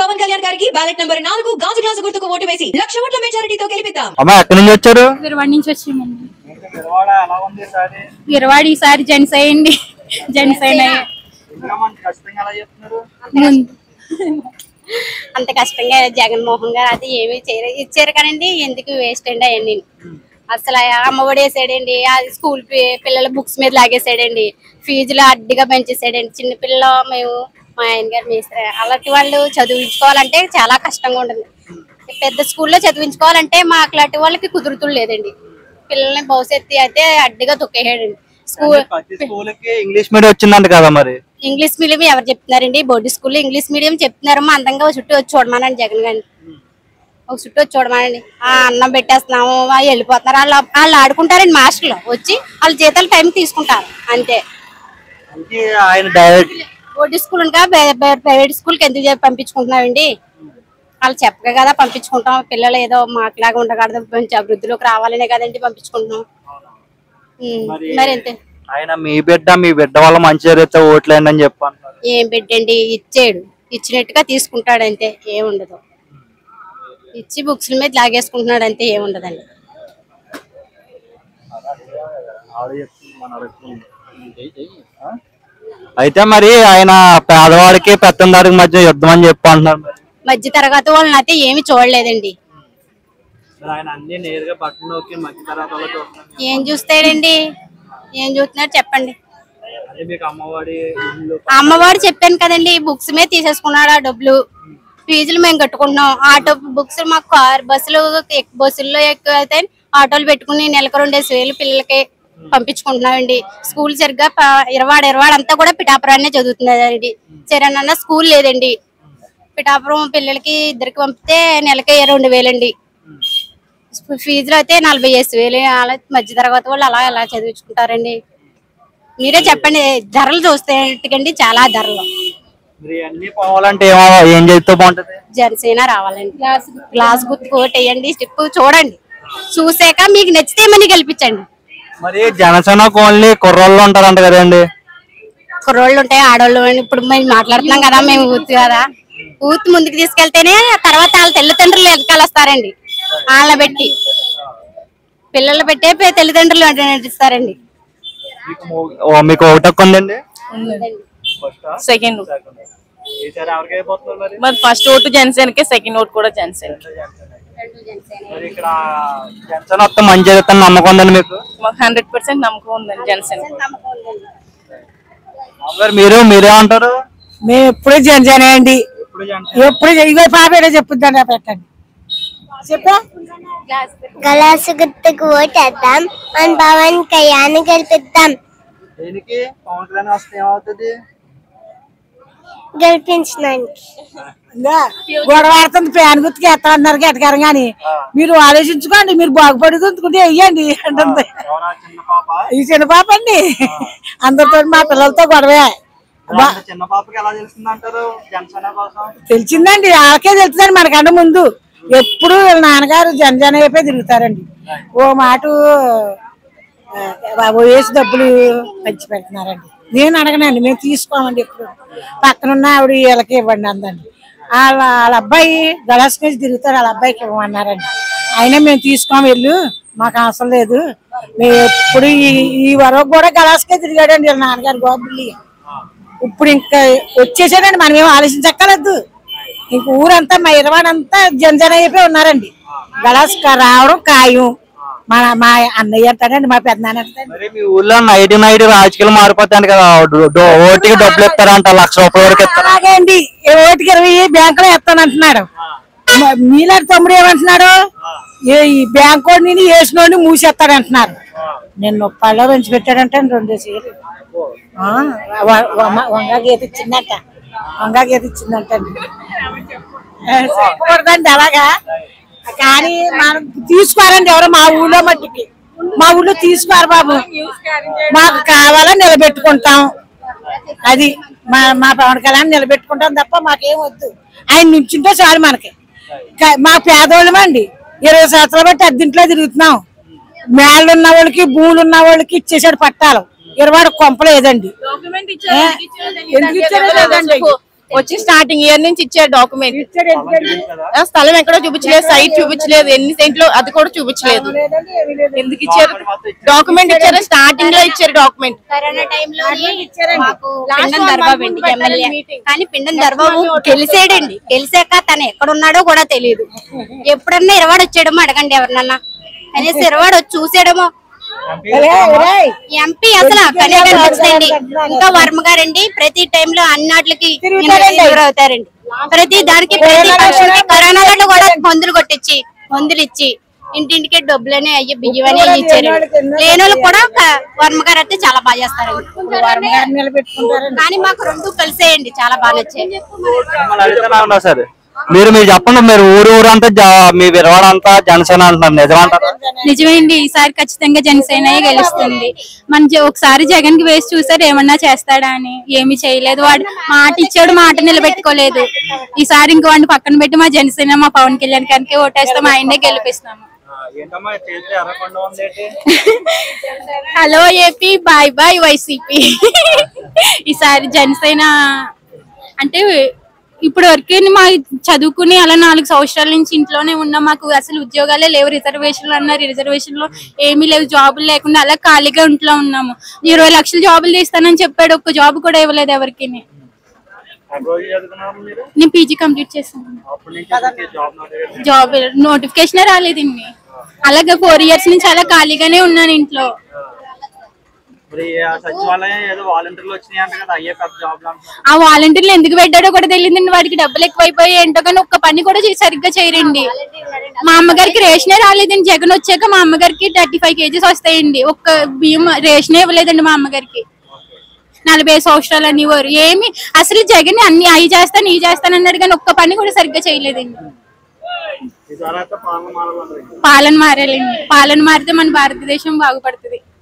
పవన్ కళ్యాణ్ గారికి ballot number 4 గాజు glass గుర్తుకు ఓటు వేసి 1,00,000 ఓట్ల మెజారిటీతో గెలిపిద్దాం. అమ్మా ఎక్కడి నుంచి వచ్చారు? విరవాడ నుంచి వచ్చామండి. విరవాడ ఈసారి జనసేన అంత కష్టంగా జగన్మోహన్ గారు అది ఏమి ఇచ్చారు కదండి, ఎందుకు వేస్ట్ అండి అవన్నీ. అసలు అమ్మఒడి వేసాడండి, అది స్కూల్ పిల్లల బుక్స్ మీద లాగేసాడండి, ఫీజులు అడ్డిగా పెంచేసాడండి. చిన్న పిల్లలు మేము మా ఆయన గారు మేస్త్రి, అలాంటి వాళ్ళు చదివించుకోవాలంటే చాలా కష్టంగా ఉంటుంది. పెద్ద స్కూల్లో చదివించుకోవాలంటే మా అట్లాంటి వాళ్ళకి కుదురుతులు లేదండి. పిల్లల్ని భవిష్యత్తు అయితే అడ్డిగా తొక్కేసాడండి. ఇంగ్లీష్ మీడియం వచ్చిందంట కదా, మరి ఇంగ్లీష్ మీడియం ఎవరు చెప్తున్నారండి? బోర్డు స్కూల్లో ఇంగ్లీష్ మీడియం చెప్తున్నారు. మా అందంగా చుట్టూ వచ్చి చూడమానండి జగన్ గారిని, ఒక చుట్టూ వచ్చి చూడమానండి. అన్నం పెట్టేస్తున్నాము వెళ్ళిపోతున్నారు. వాళ్ళు ఆడుకుంటారండి మాస్టర్లు వచ్చి, వాళ్ళ జీతాలు టైం తీసుకుంటారు అంతే. బోర్డు స్కూల్ ఇంకా ప్రైవేట్ స్కూల్కి ఎందుకు పంపించుకుంటున్నామండి? వాళ్ళు చెప్పగా కదా పంపించుకుంటాం. పిల్లలు ఏదో మాట్లాగా ఉండకూడదు, మంచి అభివృద్ధిలోకి రావాలనే కదండి పంపించుకుంటున్నాం. మరి అంతే. ఆయన మీ బిడ్డ వల్ల మంచి జరిగితే ఓట్లేండి అని చెప్పాను. ఏం బిడ్డండి, ఇచ్చాడు, ఇచ్చినట్టుగా తీసుకుంటాడు అంతే, ఏముండదు. ఇచ్చి బుక్స్ మీద లాగేసుకుంటున్నాడు అంతే, ఏముండదండి. అయితే మరి ఆయన పేదవాడికి పెత్తందారికి మధ్య యుద్ధం అని చెప్పి అంటున్నారు. మధ్య తరగతి వాళ్ళని అయితే ఏమి చూడలేదండి. ఏం చూస్తాడండి, ఏం చూస్తున్నాడు చెప్పండి. అమ్మవాడు చెప్పాను కదండి, బుక్స్ మీద తీసేసుకున్నాడు ఆ డబ్బులు. ఫీజులు మేము కట్టుకుంటున్నాం. ఆటో బుక్స్ మాకు బస్సుల్లో ఎక్కువ ఆటోలు పెట్టుకుని నెలకు 2,000 పిల్లలకి పంపించుకుంటున్నామండి. స్కూల్ సరిగ్గా ఇరవాడ అంతా కూడా పిఠాపురాన్నే చదువుతున్నదండి. సరేనన్నా స్కూల్ లేదండి. పిఠాపురం పిల్లలకి ఇద్దరికి పంపితే నెలకి 2,000 అండి. ఫీజులు అయితే 45,000. అలా మధ్య తరగతి వాళ్ళు అలా ఎలా చదివించుకుంటారండి? మీరే చెప్పండి. ధరలు చూస్తే చాలా ధరలు. ఏం చేస్తే బాగుంటది? జనసేన రావాలండి. గ్లాస్ గుర్తు వేయండి, స్టెప్ చూడండి, చూసాక మీకు నచ్చితే మనీ గెలిపించండి. మరి జనసేన ఓన్లీ కుర్రోళ్ళు ఉంటారంట కదండి? కుర్రోళ్ళు ఉంటాయి, ఆడవాళ్ళు. ఇప్పుడు మేము మాట్లాడుతున్నాం కదా, మేము ఊత్ కదా, ఊత్ ముందుకు తీసుకెళ్తేనే తర్వాత వాళ్ళ తల్లిదండ్రులు వెనకాల వస్తారండి. వాళ్ళని పెట్టి పిల్లలు పెట్టే తల్లిదండ్రులు నటిస్తారండి. మీకు ఒకటి ఉందండి? సెకండ్ మరి ఫస్ట్ ఓటు జనసేనకే, సెకండ్ ఓటు కూడా జనసేన. మంచి నమ్మకం ఉందండి మీకు? 100% నమ్మకం ఉందండి జనసేన. మీరేమంటారు? మేము ఎప్పుడు జనసేన అండి, ఎప్పుడు ఇవే పాపేటో చెప్పుద్దా పెట్టండి. చెప్పా గ్లాసు గుర్తుకు ఓటేద్దాం, మన పవన్ కళ్యాణ్ గెలిపిద్దాం. గెలిపించడానికి గొడవ ఆడుతుంది, ఫ్యాన్ గుర్తుకి ఎత్తా అన్నారు గెటగారు. కానీ మీరు ఆలోచించుకోండి, మీరు బాగుపడుతుంటే వెయ్యండి అంటుంది. ఈ చిన్న పాప అండి, అందరితో మా పిల్లలతో గొడవే. తెలిసిందండి, వాళ్ళకే తెలుస్తుందండి మనకంటే ముందు. ఎప్పుడు వీళ్ళ నాన్నగారు జనజన వైపే తిరుగుతారండి. ఓ మాట వేసి డబ్బులు పంచి పెడుతున్నారండి. నేను అడగనండి, మేము తీసుకోమండి. ఎప్పుడు పక్కనున్న ఆవిడ వీళ్ళకి ఇవ్వండి అందండి. వాళ్ళ అబ్బాయి గలాస్కేసి తిరుగుతారు, వాళ్ళ అబ్బాయికి ఇవ్వమన్నారండి. అయినా మేము తీసుకోము, వెళ్ళు మాకు అవసరం లేదు. మేము ఎప్పుడు ఈ వరకు కూడా గలాస్కే తిరిగాడండి వీళ్ళ నాన్నగారు గోబుల్లి. ఇప్పుడు ఇంకా వచ్చేసాడండి, మనం ఏమో ఆలోచించక్కర్లేదు. ఇంక ఊరంతా మా ఇరవాడంతా జనజన అయిపోయి ఉన్నారండి. గలాస్ రావడం ఖాయం. మా అన్నయ్య అంటాడండి, మా పెద్దనాన్న అంటాడు. మీ ఊళ్ళో నైట్ రాజకీయాలు మారిపోతాను కదా, ఓటికి డబ్బులు ఇస్తారంట, 1,00,000 రూపాయల వరకు ఇస్తారు. అలాగే అండి, ఓటికి 20 బ్యాంకులో ఇస్తానంటున్నాడు. మీలాంటి తమ్ముడు ఏమంటున్నాడు, ఈ బ్యాంక్ వాడిని వేసినోడిని మూసేస్తాడు అంటున్నారు. నేను పళ్ళలో పెంచి పెట్టాడంటే 2 చీరలు వంగా గీత ఇచ్చిందంట, చెప్పకూడదండి అలాగా. కానీ మనం తీసుకోవాలండి ఎవరో మా ఊళ్ళో మట్టికి, మా ఊళ్ళో తీసుకోరు బాబు. మాకు కావాలని నిలబెట్టుకుంటాం, అది మా పవన్ కళ్యాణ్ నిలబెట్టుకుంటాం తప్ప మాకేం వద్దు. ఆయన నిల్చుంటే చాలు మనకి. మా పేదవాళ్ళమండి, 20 సంవత్సరాలు బట్టి అద్దెంట్లో తిరుగుతున్నాం. మేళ్ళు ఉన్న వాళ్ళకి, భూములు ఉన్న వాళ్ళకి ఇచ్చేసాడు పట్టాలు. 20 కొంపలేదండి. వచ్చి స్టార్టింగ్ ఇయర్ నుంచి ఇచ్చారు డాక్యుమెంట్. స్థలం ఎక్కడో చూపించలేదు, సైట్ చూపించలేదు, ఎన్ని సెంట్లు అది కూడా చూపించలేదు. ఎందుకు ఇచ్చారు? డాక్యుమెంట్ ఇచ్చారు, స్టార్టింగ్ లో ఇచ్చారు డాక్యుమెంట్. కరోనా టైంలో మాకు పిండం దర్బాబు అండి ఎమ్మెల్యే, కానీ పిండం దర్బాబు గెలిచాడండి. గెలిచాక తను ఎక్కడున్నాడో కూడా తెలియదు. ఎప్పుడన్నా ఇరవాడు వచ్చాడేమో అడగండి ఎవరినన్నా, కనీసం ఇరవాడు వచ్చి చూసాడేమో. ఎంపీ అసలు అక్కడే కనిపించండి. ఇంకా వర్మ గారండి ప్రతి టైంలో అన్నిటికి అవుతారండి. ప్రతి దానికి ప్రతి పక్షానికి కరోనాలో కూడా మందులు కొట్టించి మందులు ఇచ్చి ఇంటింటికి డబ్బులని అయ్యి బియ్యం అని ఇచ్చారు. లేని వాళ్ళు కూడా వర్మ గారు అయితే చాలా బాగా చేస్తారండి. కానీ మాకు రెండు కలిసేయండి, చాలా బాగా నచ్చాయి. సార్ మీరు చెప్పండి, మీరు ఊరంతా మీ విరవాడ అంతా జనసేన అంటున్నారు, నిజమంటారా? నిజమేండి, ఈసారి ఖచ్చితంగా జనసేన గెలుస్తుంది. మన ఒకసారి జగన్ కి వేసి చూసారు ఏమన్నా చేస్తాడా అని, ఏమి చేయలేదు. వాడు మాట ఇచ్చాడు, మాట నిలబెట్టుకోలేదు. ఈసారి ఇంక వాడిని పక్కన పెట్టి మా జనసేన మా పవన్ కళ్యాణ్ గారికి ఓటేస్తాం, ఆయనే గెలిపిస్తాము. Hello AP, bye bye YCP. ఈసారి జనసేన అంటే ఇప్పుడు వరకు మా చదువుకుని అలా 4 సంవత్సరాల నుంచి ఇంట్లోనే ఉన్నాం. మాకు అసలు ఉద్యోగాలే లేవు. రిజర్వేషన్లు అన్నారు, రిజర్వేషన్ లో ఏమీ లేవు. జాబులు లేకుండా అలా ఖాళీగా ఇంట్లో ఉన్నాము. 20 లక్షల జాబులు తీస్తానని చెప్పాడు, ఒక్క జాబ్ కూడా ఇవ్వలేదు ఎవరికి. నేను పీజీ కంప్లీట్ చేశాను, జాబ్ నోటిఫికేషన్ రాలేదండి. అలాగే 4 ఇయర్స్ నుంచి అలా ఖాళీగానే ఉన్నాను ఇంట్లో. ఆ వాలంటీర్లు ఎందుకు పెట్టాడో కూడా తెలియదండి. వాడికి డబ్బులు ఎక్కువైపోయి ఏంటో కానీ ఒక్క పని కూడా సరిగ్గా చేయరండి. మా అమ్మగారికి రేషనే రాలేదండి. జగన్ వచ్చాక మా అమ్మగారికి 35 కేజీస్ వస్తాయండి. ఒక్క బియ్యం రేషనే ఇవ్వలేదండి మా అమ్మగారికి. 45 సంవత్సరాలు అనేవారు. ఏమి అసలు జగన్ అన్ని అవి చేస్తాను ఇవి చేస్తాను అన్నాడు కానీ ఒక్క పని కూడా సరిగ్గా చేయలేదండి. పాలన మారాలండి. పాలన మారితే మన భారతదేశం బాగుపడుతుంది.